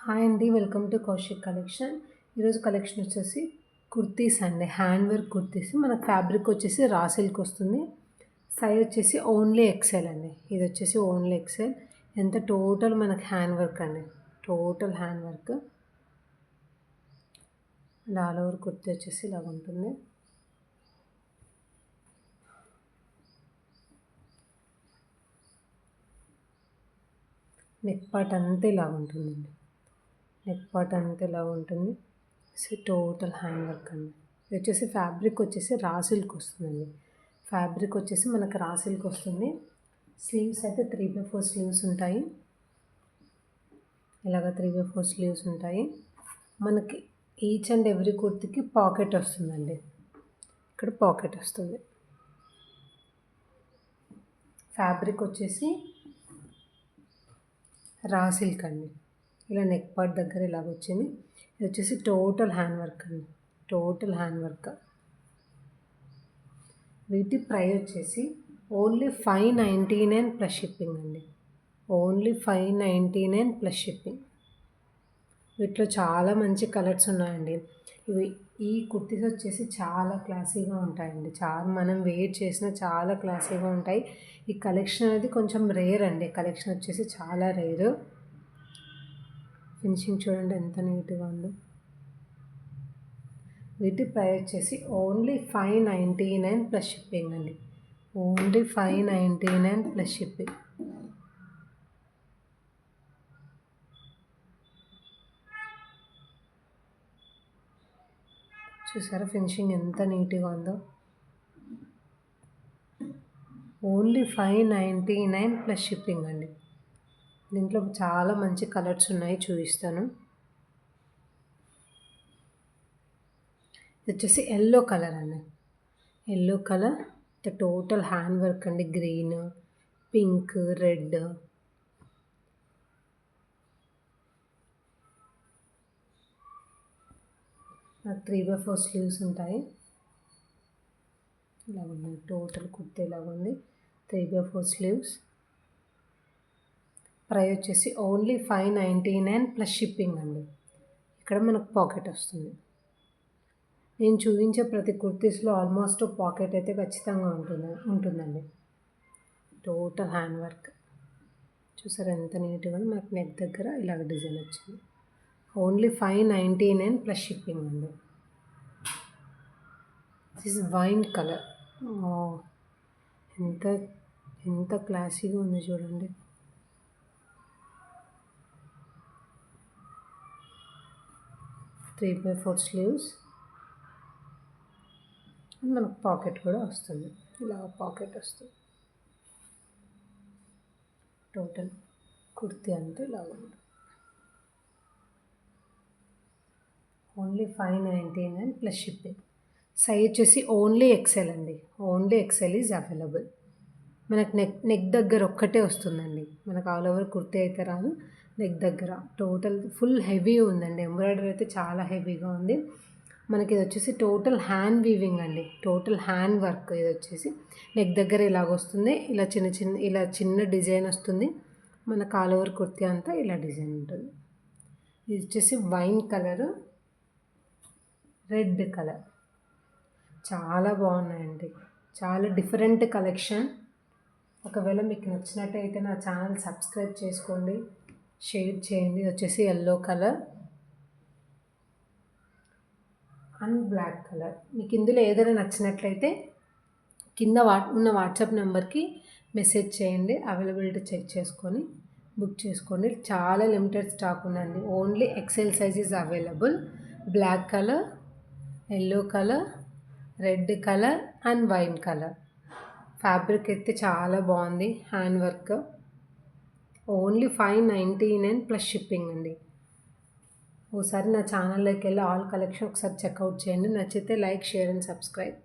Hi అండి, welcome to Kaushik collection. ఈరోజు collection వచ్చేసి కుర్తీస్ అండి, హ్యాండ్ వర్క్ కుర్తీస్. మనకు ఫ్యాబ్రిక్ వచ్చేసి రా సిల్క్ వస్తుంది. సైజ్ వచ్చేసి ఓన్లీ ఎక్సెల్ అండి. ఇది వచ్చేసి ఓన్లీ ఎక్సెల్. ఎంత టోటల్ మనకు హ్యాండ్ వర్క్ అండి, total hand work. All over kurti వచ్చేసి ఇలా ఉంటుంది. నెక్ పార్ట్ అంతా ఇలా ఉంటుందండి. నెక్ పార్ట్ అంతా ఇలా ఉంటుంది. టోటల్ హ్యాండ్ వర్క్ అండి. ఇది వచ్చేసి ఫ్యాబ్రిక్ వచ్చేసి రా సిల్క్ వస్తుందండి. ఫ్యాబ్రిక్ వచ్చేసి మనకు రా సిల్క్ వస్తుంది. స్లీవ్స్ అయితే 3/4 స్లీవ్స్ ఉంటాయి. ఇలాగ 3/4 స్లీవ్స్ ఉంటాయి. మనకి ఈచ్ అండ్ ఎవ్రీ కుర్తికి పాకెట్ వస్తుందండి. ఇక్కడ పాకెట్ వస్తుంది. ఫ్యాబ్రిక్ వచ్చేసి రా సిల్క్ అండి. ఇలా నెక్ పార్ట్ దగ్గర ఇలాగ వచ్చింది. ఇది వచ్చేసి టోటల్ హ్యాండ్ వర్క్ అండి, టోటల్ హ్యాండ్ వర్క్. వీటి ప్రైస్ వచ్చేసి ఓన్లీ 599 ప్లస్ షిప్పింగ్ అండి. Only 599 plus shipping. వీటిలో చాలా మంచి కలర్స్ ఉన్నాయండి. ఈ కుర్తీస్ వచ్చేసి చాలా క్లాసీగా ఉంటాయండి. మనం వేర్ చేసిన చాలా క్లాసీగా ఉంటాయి. ఈ కలెక్షన్ అనేది కొంచెం రేర్ అండి. కలెక్షన్ వచ్చేసి చాలా రేరు. ఫినిషింగ్ చూడండి ఎంత నీట్గా ఉందో. వీటి ప్రైస్ వచ్చేసి ఓన్లీ 599 ప్లస్ షిప్పింగ్ అండి. Only 599 plus shipping. చూసారా ఫినిషింగ్ ఎంత నీట్గా ఉందో. ఓన్లీ 599 ప్లస్ షిప్పింగ్ అండి. దీంట్లో చాలా మంచి కలర్స్ ఉన్నాయి, చూపిస్తాను. ఇది వచ్చేసి ఎల్లో కలర్ అండి. Yellow colour total hand work అండి. Green, pink, red. నాకు 3/4 స్లీవ్స్ ఉంటాయి. ఇలా ఉంది టోటల్ కుర్తీ. ఇలా ఉంది 3/4 స్లీవ్స్. ప్రైస్ వచ్చేసి ఓన్లీ 599 ప్లస్ షిప్పింగ్ అండి. ఇక్కడ మనకు పాకెట్ వస్తుంది. నేను చూపించే ప్రతి కుర్తీస్లో ఆల్మోస్ట్ పాకెట్ అయితే ఖచ్చితంగా ఉంటుందండి. టోటల్ హ్యాండ్ వర్క్ చూసారు ఎంత నీట్గా. మనకు నెక్ దగ్గర ఇలాగ డిజైన్ వచ్చింది. ఓన్లీ 599 ప్లస్ షిప్పింగ్ అండి. దిస్ వైన్ కలర్ ఎంత ఎంత క్లాసీగా ఉంది చూడండి. Three 3/4 sleeves. మనకు పాకెట్ కూడా వస్తుంది. ఇలా పాకెట్ వస్తుంది. టోటల్ కుర్తీ అంతా ఇలా ఉంది. Only 599 plus shipping. సైజ్ వచ్చేసి ఓన్లీ ఎక్సెల్ అండి. Only XL is available. మనకు నెక్ దగ్గర ఒక్కటే వస్తుందండి. మనకు ఆల్ ఓవర్ కుర్తీ అయితే రాదు. నెక్ దగ్గర టోటల్ ఫుల్ హెవీ ఉందండి. ఎంబ్రాయిడరీ అయితే చాలా హెవీగా ఉంది. మనకి ఇది వచ్చేసి టోటల్ హ్యాండ్ వీవింగ్ అండి, టోటల్ హ్యాండ్ వర్క్. ఇది వచ్చేసి నెక్ దగ్గర ఇలాగ వస్తుంది. ఇలా చిన్న డిజైన్ వస్తుంది. మనకు ఆల్ ఓవర్ కుర్తీ అంతా ఇలా డిజైన్ ఉంటుంది. ఇది వచ్చేసి వైన్ కలరు, రెడ్ కలర్. చాలా బాగున్నాయండి. చాలా డిఫరెంట్ కలెక్షన్. ఒకవేళ మీకు నచ్చినట్టయితే నా ఛానల్ సబ్స్క్రైబ్ చేసుకోండి, షేర్ చేయండి. ఇది వచ్చేసి yellow colour and black colour. మీకు ఇందులో ఏదైనా నచ్చినట్లయితే కింద ఉన్న వాట్సాప్ నెంబర్కి మెసేజ్ చేయండి. అవైలబిలిటీ చెక్ చేసుకొని బుక్ చేసుకోండి. చాలా లిమిటెడ్ స్టాక్ ఉందండి. Only XL size is available. Black colour, yellow colour, red colour and wine colour. Fabric అయితే చాలా బాగుంది. Hand work. Only 599 plus shipping అండి. ఒకసారి నా ఛానల్లోకి వెళ్ళి ఆల్ కలెక్షన్ ఒకసారి చెక్అవుట్ చేయండి. నచ్చితే లైక్, షేర్ అండ్ సబ్స్క్రైబ్.